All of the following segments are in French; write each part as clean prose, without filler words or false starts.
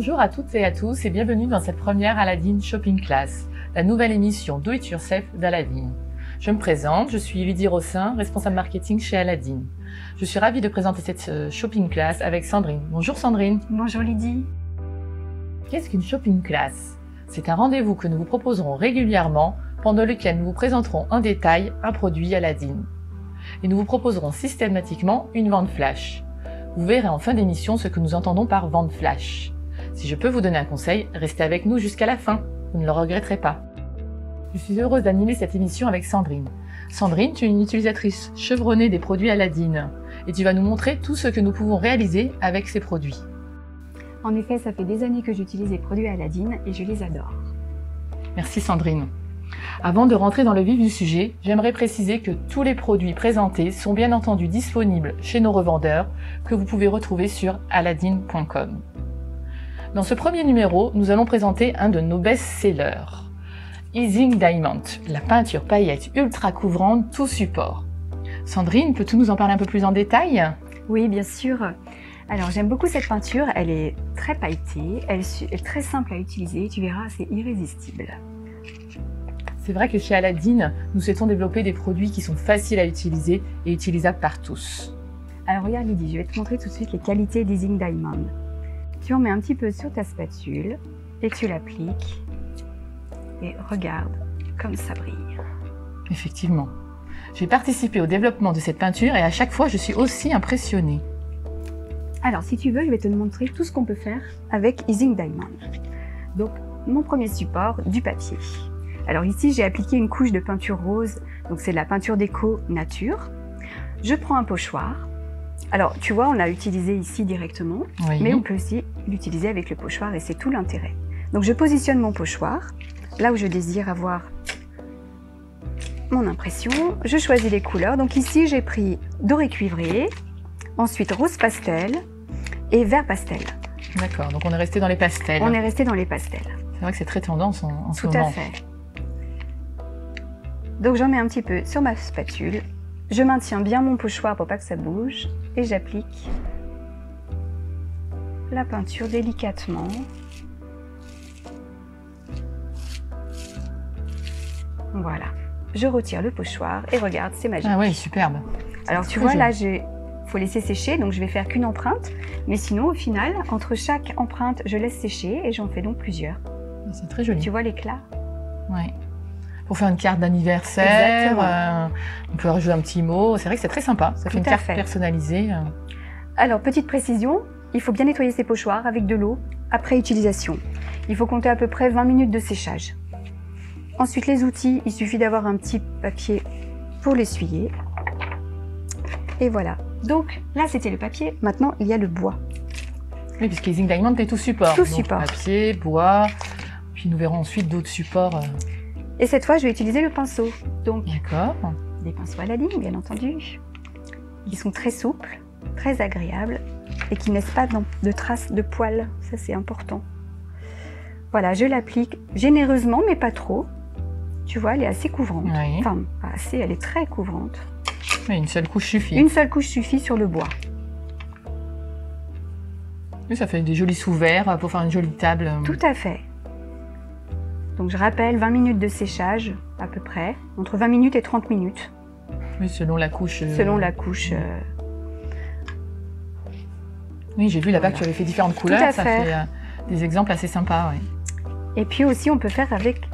Bonjour à toutes et à tous et bienvenue dans cette première Aladdin Shopping Class, la nouvelle émission Do It Yourself d'Aladdin. Je me présente, je suis Lydie Rossin, responsable marketing chez Aladdin. Je suis ravie de présenter cette Shopping Class avec Sandrine. Bonjour Sandrine. Bonjour Lydie. Qu'est-ce qu'une Shopping Class? C'est un rendez-vous que nous vous proposerons régulièrement, pendant lequel nous vous présenterons en détail un produit Aladdin. Et nous vous proposerons systématiquement une vente flash. Vous verrez en fin d'émission ce que nous entendons par vente flash. Si je peux vous donner un conseil, restez avec nous jusqu'à la fin, vous ne le regretterez pas. Je suis heureuse d'animer cette émission avec Sandrine. Sandrine, tu es une utilisatrice chevronnée des produits Aladdin et tu vas nous montrer tout ce que nous pouvons réaliser avec ces produits. En effet, ça fait des années que j'utilise les produits Aladdin et je les adore. Merci Sandrine. Avant de rentrer dans le vif du sujet, j'aimerais préciser que tous les produits présentés sont bien entendu disponibles chez nos revendeurs que vous pouvez retrouver sur aladdin.com. Dans ce premier numéro, nous allons présenter un de nos best-sellers, Easing Diamond, la peinture paillettes ultra couvrante tout support. Sandrine, peux-tu nous en parler un peu plus en détail? Oui, bien sûr. Alors j'aime beaucoup cette peinture, elle est très pailletée, elle est très simple à utiliser, tu verras, c'est irrésistible. C'est vrai que chez Aladdin, nous souhaitons développer des produits qui sont faciles à utiliser et utilisables par tous. Alors regarde Lydie, je vais te montrer tout de suite les qualités d'Easing Diamond. Tu en mets un petit peu sur ta spatule et tu l'appliques. Et regarde comme ça brille. Effectivement. J'ai participé au développement de cette peinture et à chaque fois je suis aussi impressionnée. Alors si tu veux, je vais te montrer tout ce qu'on peut faire avec Easing Diamond. Donc mon premier support, du papier. Alors ici j'ai appliqué une couche de peinture rose, donc c'est de la peinture déco nature. Je prends un pochoir. Alors tu vois, on l'a utilisé ici directement, Oui. mais on peut aussi l'utiliser avec le pochoir et c'est tout l'intérêt. Donc je positionne mon pochoir là où je désire avoir mon impression. Je choisis les couleurs. Donc ici j'ai pris doré cuivré, ensuite rose pastel et vert pastel. D'accord, donc on est resté dans les pastels. On est resté dans les pastels. C'est vrai que c'est très tendance en ce moment. Tout à fait. Donc j'en mets un petit peu sur ma spatule. Je maintiens bien mon pochoir pour pas que ça bouge et j'applique la peinture délicatement. Voilà. Je retire le pochoir et regarde, c'est magique. Ah oui, superbe. Alors tu vois, là, faut laisser sécher, donc je vais faire qu'une empreinte. Mais sinon, au final, entre chaque empreinte, je laisse sécher et j'en fais donc plusieurs. C'est très joli. Tu vois l'éclat? Oui. Pour faire une carte d'anniversaire, on peut rajouter un petit mot. C'est vrai que c'est très sympa. Ça fait une carte personnalisée. Alors, petite précision, il faut bien nettoyer ses pochoirs avec de l'eau après utilisation. Il faut compter à peu près 20 minutes de séchage. Ensuite, les outils, il suffit d'avoir un petit papier pour l'essuyer. Et voilà. Donc, là, c'était le papier. Maintenant, il y a le bois. Oui, puisque Easing Diamond est tout support. Tout donc, support. Papier, bois. Puis nous verrons ensuite d'autres supports. Et cette fois, je vais utiliser le pinceau. Donc, d'accord. Des pinceaux Aladdin, bien entendu. Ils sont très souples, très agréables et qui ne laissent pas de traces de poils. Ça, c'est important. Voilà, je l'applique généreusement, mais pas trop. Tu vois, elle est assez couvrante. Oui. Enfin, pas assez, elle est très couvrante. Oui, une seule couche suffit. Une seule couche suffit sur le bois. Oui, ça fait des jolis sous-verts pour faire une jolie table. Tout à fait. Donc je rappelle, 20 minutes de séchage à peu près, entre 20 minutes et 30 minutes. Oui, selon la couche. Selon la couche. Oui, j'ai vu là-bas que tu avais fait différentes couleurs. Tout à ça fait. fait des exemples assez sympas. Oui. Et puis aussi, on peut faire avec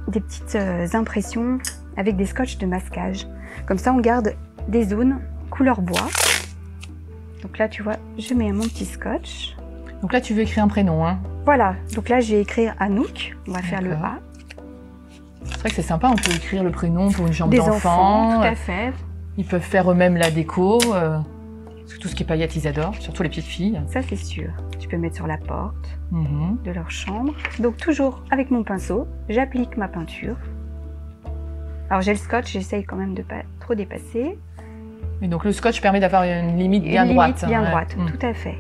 des petites impressions, avec des scotch de masquage. Comme ça, on garde des zones couleur bois. Donc là, tu vois, je mets mon petit scotch. Donc là, tu veux écrire un prénom, hein? Voilà, donc là, je vais écrire Anouk. On va faire le A. C'est vrai que c'est sympa, on peut écrire le prénom pour une chambre des d'enfant. Tout à fait. Ils peuvent faire eux-mêmes la déco. Parce que tout ce qui est paillettes, ils adorent, surtout les petites filles. Ça, c'est sûr. Tu peux mettre sur la porte de leur chambre. Donc toujours avec mon pinceau, j'applique ma peinture. Alors j'ai le scotch, j'essaye quand même de pas trop dépasser. Et donc le scotch permet d'avoir une limite bien droite. Bien droite, tout à fait.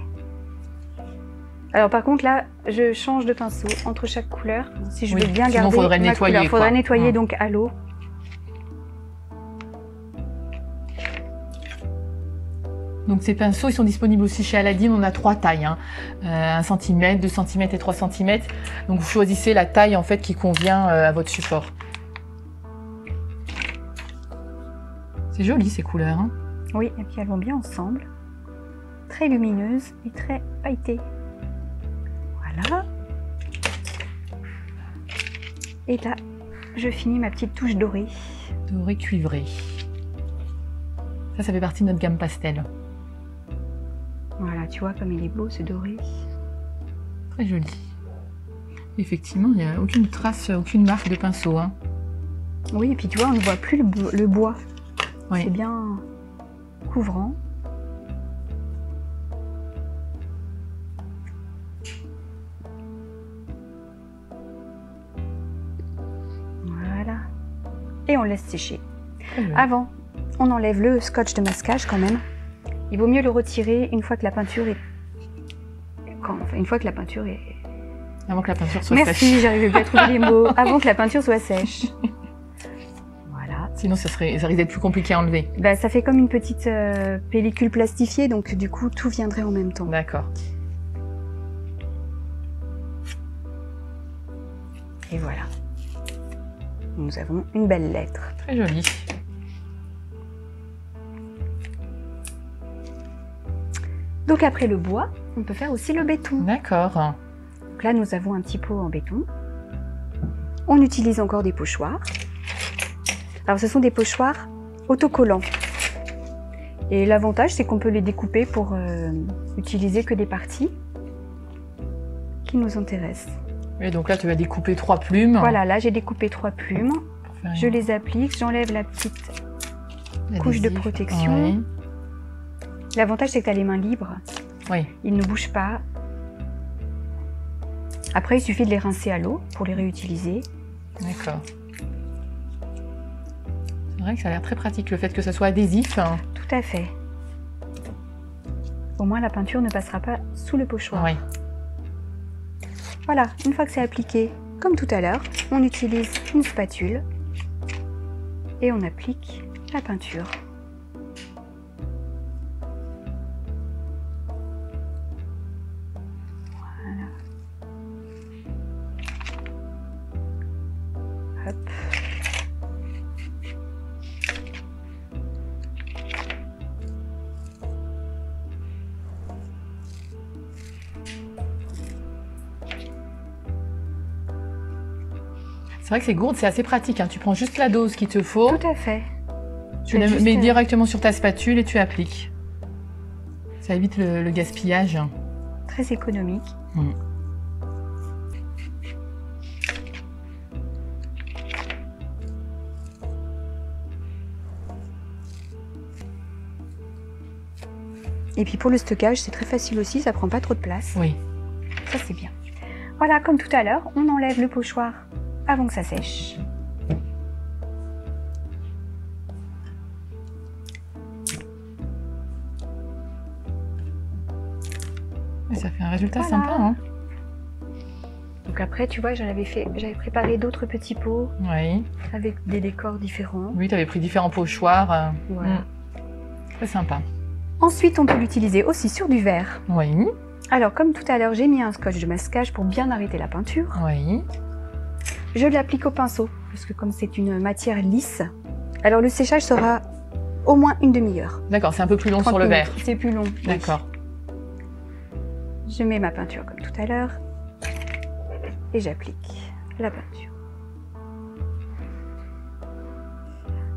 Alors par contre là, je change de pinceau entre chaque couleur. Si je veux bien garder faudrait ma nettoyer, couleur, il faudrait nettoyer donc à l'eau. Donc ces pinceaux, ils sont disponibles aussi chez Aladine. On a 3 tailles, hein. 1 cm, 2 cm et 3 cm. Donc vous choisissez la taille en fait qui convient à votre support. C'est joli ces couleurs, hein. Oui, et puis elles vont bien ensemble. Très lumineuses et très pailletées. Voilà. Et là, je finis ma petite touche dorée. Doré cuivré. Ça fait partie de notre gamme pastel. Voilà, tu vois comme il est beau ce doré. Très joli. Effectivement, il n'y a aucune trace, aucune marque de pinceau, hein. Oui, et puis tu vois, on ne voit plus le bois. Oui. C'est bien couvrant. Voilà. Et on laisse sécher. Avant, on enlève le scotch de masquage quand même. Il vaut mieux le retirer une fois que la peinture est... Une fois que la peinture est... Avant que la peinture soit Merci, sèche. j'arrivais plus à trouver les mots. Avant que la peinture soit sèche. Voilà. Sinon, ça risque d'être plus compliqué à enlever. Bah, ça fait comme une petite pellicule plastifiée, donc du coup, tout viendrait en même temps. D'accord. Et voilà. Nous avons une belle lettre. Très jolie. Donc après le bois, on peut faire aussi le béton. D'accord. Donc là, nous avons un petit pot en béton. On utilise encore des pochoirs. Alors, ce sont des pochoirs autocollants. Et l'avantage, c'est qu'on peut les découper pour utiliser que des parties qui nous intéressent. Et donc là, tu vas découper 3 plumes. Voilà, là, j'ai découpé 3 plumes. Faire Je les applique, j'enlève la petite l'adhésif. couche de protection. Oui. L'avantage, c'est que tu as les mains libres. Oui. Ils ne bougent pas. Après, il suffit de les rincer à l'eau pour les réutiliser. D'accord. C'est vrai que ça a l'air très pratique, le fait que ça soit adhésif. Tout à fait. Au moins, la peinture ne passera pas sous le pochoir. Oui. Voilà, une fois que c'est appliqué, comme tout à l'heure, on utilise une spatule et on applique la peinture. Voilà. Hop. C'est vrai que ces gourdes, c'est assez pratique, hein. Tu prends juste la dose qu'il te faut, Tout à fait. tu la juste, mets directement sur ta spatule et tu appliques. Ça évite le gaspillage. Très économique. Mm. Et puis pour le stockage, c'est très facile aussi, ça prend pas trop de place. Oui. Ça, c'est bien. Voilà, comme tout à l'heure, on enlève le pochoir avant que ça sèche. Et ça fait un résultat Voilà. sympa, hein. Donc après, tu vois, j'avais préparé d'autres petits pots Oui. avec des décors différents. Oui, tu avais pris différents pochoirs. Voilà. Très sympa. Ensuite, on peut l'utiliser aussi sur du verre. Oui. Alors, comme tout à l'heure, j'ai mis un scotch de masquage pour bien arrêter la peinture. Oui. Je l'applique au pinceau, parce que comme c'est une matière lisse, alors le séchage sera au moins une demi-heure. D'accord, c'est un peu plus long 30 sur le minutes. verre. C'est plus long. Oui. D'accord. Je mets ma peinture comme tout à l'heure et j'applique la peinture.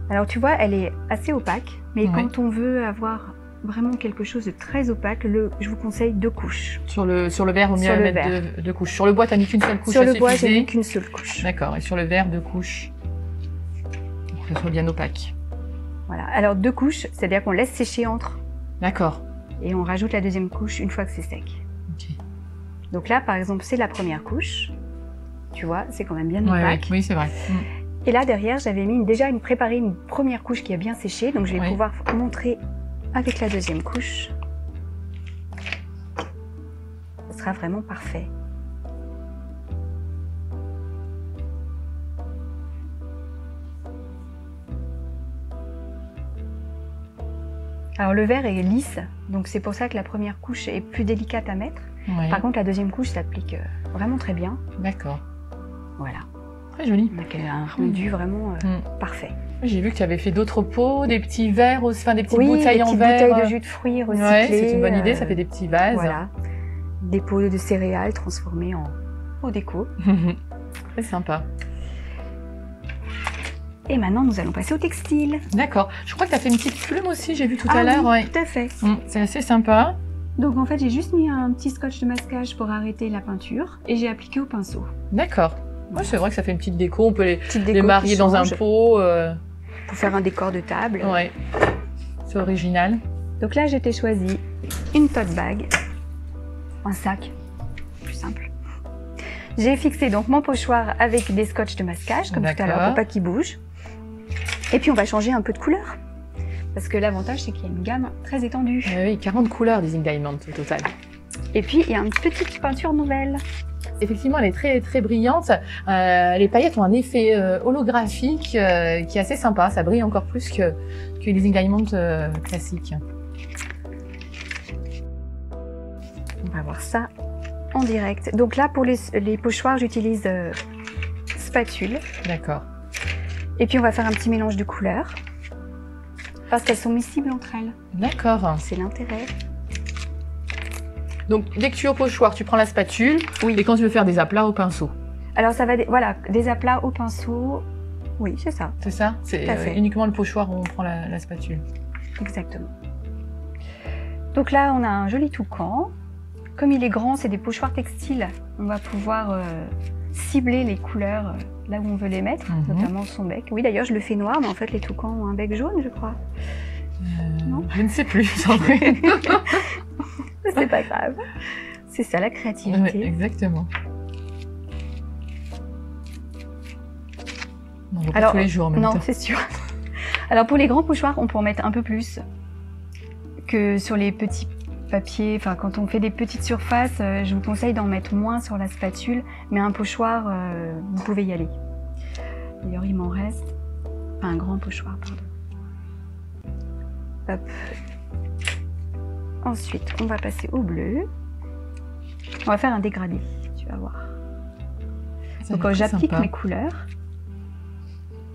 Alors tu vois, elle est assez opaque, mais Ouais. quand on veut avoir vraiment quelque chose de très opaque, je vous conseille 2 couches. Sur le verre, au mieux Sur le mettre verre. deux couches. Sur le bois, tu as mis qu'une seule couche. Sur ça le bois, j'ai suffisait. mis qu'une seule couche. D'accord. Et sur le verre, 2 couches. Pour que ce soit bien opaque. Voilà. Alors 2 couches, c'est-à-dire qu'on laisse sécher entre D'accord. et on rajoute la deuxième couche une fois que c'est sec. Ok. Donc là, par exemple, c'est la première couche. Tu vois, c'est quand même bien Ouais, opaque. oui, c'est vrai. Et là, derrière, j'avais mis préparé une première couche qui a bien séché. Donc, je vais Oui. pouvoir montrer avec la deuxième couche. Ce sera vraiment parfait. Alors le verre est lisse, donc c'est pour ça que la première couche est plus délicate à mettre. Ouais. Par contre, la deuxième couche s'applique vraiment très bien. D'accord. Voilà. Très joli. Donc un rendu vraiment parfait. J'ai vu que tu avais fait d'autres pots, des petits verres, enfin des petites Oui, bouteilles des en petites verre. bouteilles de jus de fruits recyclés. Ouais, c'est une bonne idée, ça fait des petits vases. Voilà. Des pots de céréales transformés en déco. C'est sympa. Et maintenant, nous allons passer au textile. D'accord. Je crois que tu as fait une petite plume aussi, j'ai vu tout Ah à l'heure. oui, Ouais. tout à fait. C'est assez sympa. Donc en fait, j'ai juste mis un petit scotch de masquage pour arrêter la peinture et j'ai appliqué au pinceau. D'accord. Ouais, c'est vrai que ça fait une petite déco, on peut les Déco marier qui dans un change pot. pour faire un décor de table. Ouais. C'est original. Donc là, j'ai choisi une tote bag, un sac, plus simple. J'ai fixé donc mon pochoir avec des scotch de masquage, comme tout à l'heure, pour pas qu'il bouge. Et puis on va changer un peu de couleur. Parce que l'avantage, c'est qu'il y a une gamme très étendue. Oui, 40 couleurs des Ink Diamond au total. Et puis, il y a une petite peinture nouvelle. Effectivement, elle est très, très brillante. Les paillettes ont un effet holographique qui est assez sympa. Ça brille encore plus que les Ink Diamond classiques. On va voir ça en direct. Donc là, pour les pochoirs, j'utilise spatule. D'accord. Et puis, on va faire un petit mélange de couleurs. Parce qu'elles sont miscibles entre elles. D'accord. C'est l'intérêt. Donc, dès que tu es au pochoir, tu prends la spatule. Oui. Et quand tu veux faire des aplats au pinceau. Alors, ça va... Voilà, des aplats au pinceau. Oui, c'est ça. C'est ça? C'est uniquement le pochoir où on prend la spatule. Exactement. Donc là, on a un joli toucan. Comme il est grand, c'est des pochoirs textiles. On va pouvoir cibler les couleurs là où on veut les mettre, notamment son bec. Oui, d'ailleurs, je le fais noir, mais en fait, les toucans ont un bec jaune, je crois. Non, je ne sais plus. C'est pas grave. C'est ça, la créativité. Ouais, exactement. Non, on pas tous les jours en même temps. Non, c'est sûr. Alors, pour les grands pochoirs, on peut en mettre un peu plus que sur les petits papiers. Enfin, quand on fait des petites surfaces, je vous conseille d'en mettre moins sur la spatule, mais un pochoir, vous pouvez y aller. D'ailleurs, il m'en reste. Enfin, un grand pochoir, pardon. Hop. Ensuite, on va passer au bleu. On va faire un dégradé, tu vas voir. Donc, j'applique mes couleurs.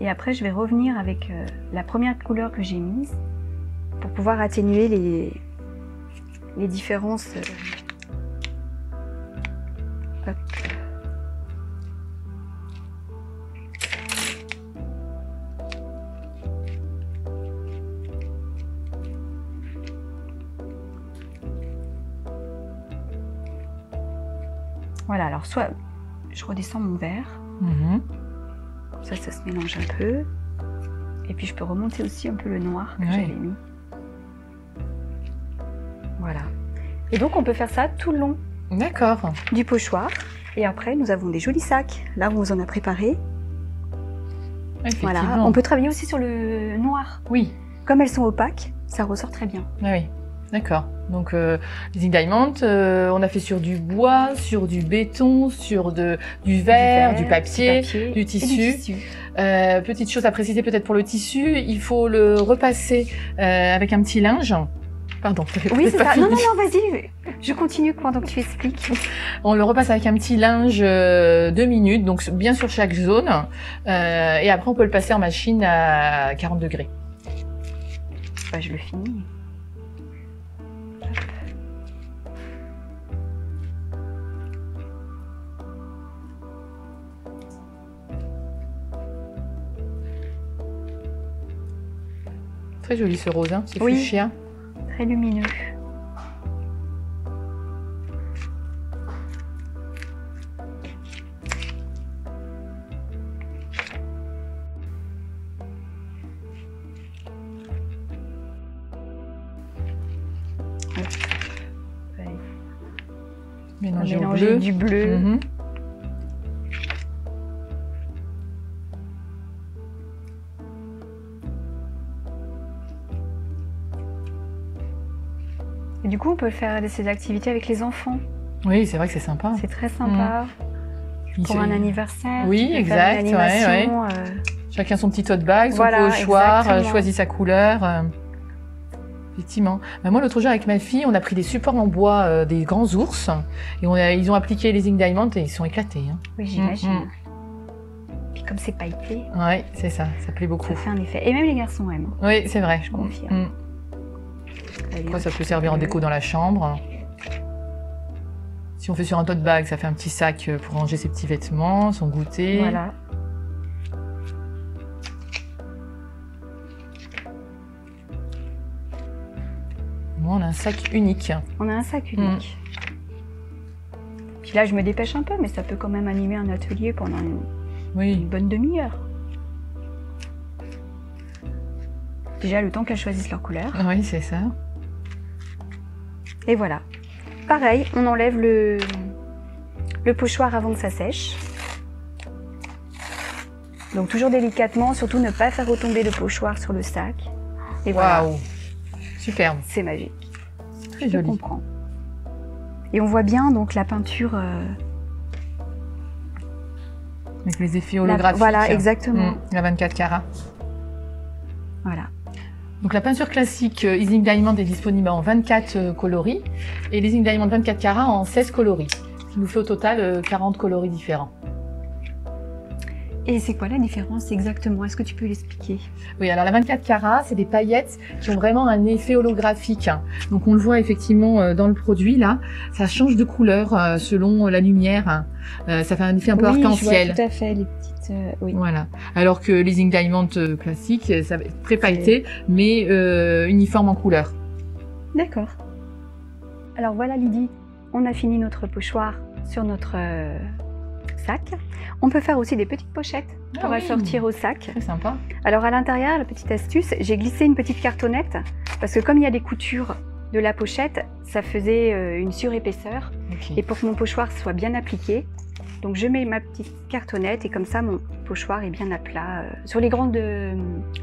Et après, je vais revenir avec la première couleur que j'ai mise pour pouvoir atténuer les différences. Hop. Voilà, alors soit je redescends mon verre, comme ça se mélange un peu, et puis je peux remonter aussi un peu le noir que j'avais mis. Voilà. Et donc on peut faire ça tout le long du pochoir, et après nous avons des jolis sacs. Là on vous en a préparé. Voilà. On peut travailler aussi sur le noir. Oui. Comme elles sont opaques, ça ressort très bien. Ah oui. D'accord. Donc, les Ink Diamond, on a fait sur du bois, sur du béton, sur du verre, du papier, du tissu. Petite chose à préciser peut-être pour le tissu, il faut le repasser avec un petit linge. Pardon. Oui, c'est ça. Non, vas-y. Je continue pendant que tu expliques. On le repasse avec un petit linge 2 minutes, donc bien sur chaque zone. Et après, on peut le passer en machine à 40 degrés. Bah, je le finis. Très joli ce rose, hein, ce fuchsia. Très lumineux. Mélanger du bleu. Et du coup, on peut faire ces activités avec les enfants. Oui, c'est vrai que c'est sympa. C'est très sympa. Pour un anniversaire. Oui, exact. Chacun son petit tote bag, son pochoir, choisit sa couleur. Effectivement. Bah, moi, l'autre jour, avec ma fille, on a pris des supports en bois des grands ours et ils ont appliqué les Zinc Diamond et ils sont éclatés. Hein. Oui, j'imagine. Puis comme c'est pailleté. Oui, c'est ça. Ça plaît beaucoup. Ça fait un effet. Et même les garçons aiment. Oui, c'est vrai. Je confirme. Après, ça peut servir en déco dans la chambre. Si on fait sur un tote bag, ça fait un petit sac pour ranger ses petits vêtements, son goûter. Voilà. On a un sac unique. On a un sac unique. Puis là, je me dépêche un peu, mais ça peut quand même animer un atelier pendant une bonne demi-heure. Déjà, le temps qu'elles choisissent leur couleur. Oui, c'est ça. Et voilà. Pareil, on enlève le pochoir avant que ça sèche. Donc toujours délicatement, surtout ne pas faire retomber le pochoir sur le sac. Et voilà. Waouh, superbe. C'est magique. Très joli. Je comprends. Et on voit bien donc la peinture. Avec les effets holographiques. Voilà, exactement. La 24 carats. Voilà. Donc la peinture classique Zinc Diamond est disponible en 24 coloris et les Zinc Diamond 24 carats en 16 coloris, ce qui nous fait au total 40 coloris différents. Et c'est quoi la différence exactement? Est-ce que tu peux l'expliquer? Oui, alors la 24 carats, c'est des paillettes qui ont vraiment un effet holographique. Donc on le voit effectivement dans le produit là, ça change de couleur selon la lumière. Ça fait un effet un peu arc-en-ciel. Oui, tout à fait, les petites... oui. Voilà. Alors que les Zinc Diamond classiques, ça va être très pailleté, mais uniforme en couleur. D'accord. Alors voilà Lydie, on a fini notre pochoir sur notre sac. On peut faire aussi des petites pochettes pour assortir au sac. C'est sympa. Alors à l'intérieur, la petite astuce, j'ai glissé une petite cartonnette parce que comme il y a des coutures de la pochette, ça faisait une surépaisseur. Et pour que mon pochoir soit bien appliqué, donc je mets ma petite cartonnette et comme ça mon pochoir est bien à plat. Sur les grandes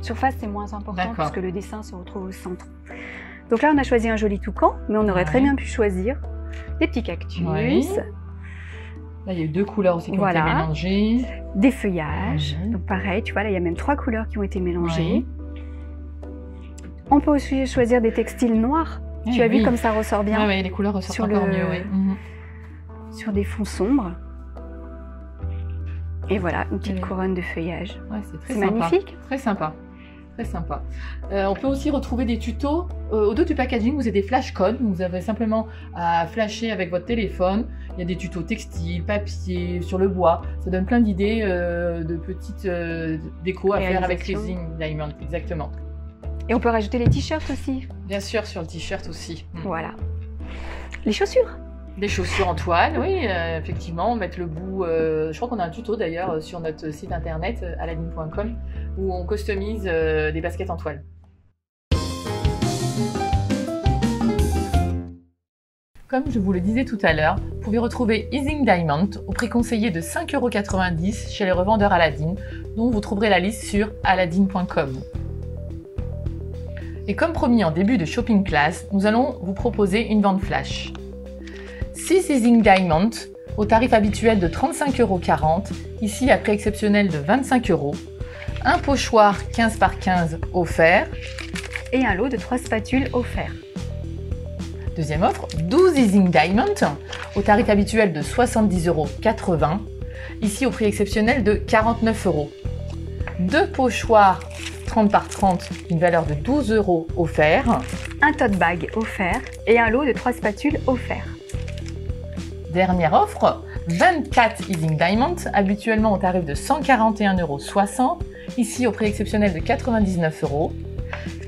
surfaces, c'est moins important parce que le dessin se retrouve au centre. Donc là, on a choisi un joli toucan, mais on aurait très bien pu choisir des petits cactus. Là, il y a eu 2 couleurs aussi qui ont été mélangées. Des feuillages. Donc pareil, tu vois, là, il y a même 3 couleurs qui ont été mélangées. On peut aussi choisir des textiles noirs. Tu as vu comme ça ressort bien. Oui, les couleurs ressortent encore mieux. Sur des fonds sombres. Et voilà, une petite couronne de feuillage. C'est magnifique. Très sympa. Très sympa. On peut aussi retrouver des tutos. Au dos du packaging, vous avez des flashcodes. Vous avez simplement à flasher avec votre téléphone. Il y a des tutos textiles, papier, sur le bois. Ça donne plein d'idées de petites décos à faire avec les Zinc Diamond. Exactement. Et on peut rajouter les t-shirts aussi. Bien sûr, sur le t-shirt aussi. Voilà. Les chaussures. Des chaussures en toile, oui, effectivement, mettre le bout, je crois qu'on a un tuto d'ailleurs sur notre site internet aladine.com où on customise des baskets en toile. Comme je vous le disais tout à l'heure, vous pouvez retrouver Zinc Diamond au prix conseillé de 5,90 € chez les revendeurs Aladine, dont vous trouverez la liste sur aladine.com. Et comme promis en début de Shopping Class, nous allons vous proposer une vente flash. 6 Zinc Diamond au tarif habituel de 35,40 €, ici à prix exceptionnel de 25 €, un pochoir 15 par 15 offert et un lot de 3 spatules offerts. Deuxième offre, 12 Zinc Diamond au tarif habituel de 70,80 €, ici au prix exceptionnel de 49 €. 2 pochoirs 30 par 30, une valeur de 12 € offerts. Un tote bag offert et un lot de 3 spatules offerts. Dernière offre, 24 Zinc Diamond, habituellement au tarif de 141,60 €, ici au prix exceptionnel de 99 €.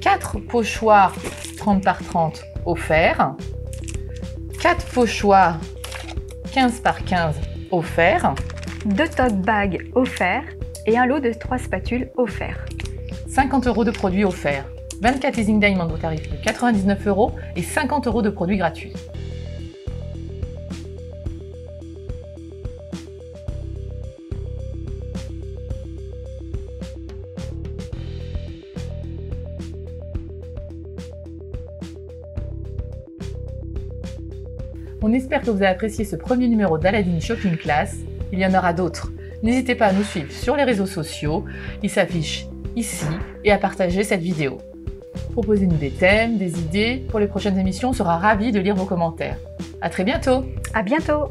4 pochoirs 30 par 30 offerts. 4 pochoirs 15 par 15 offerts. 2 tote bags offerts et un lot de 3 spatules offerts. 50 € de produits offerts. 24 Zinc Diamond au tarif de 99 € et 50 € de produits gratuits. On espère que vous avez apprécié ce premier numéro d'Aladine Shopping Class. Il y en aura d'autres. N'hésitez pas à nous suivre sur les réseaux sociaux. Ils s'affichent ici et à partager cette vidéo. Proposez-nous des thèmes, des idées. Pour les prochaines émissions, on sera ravis de lire vos commentaires. À très bientôt! À bientôt!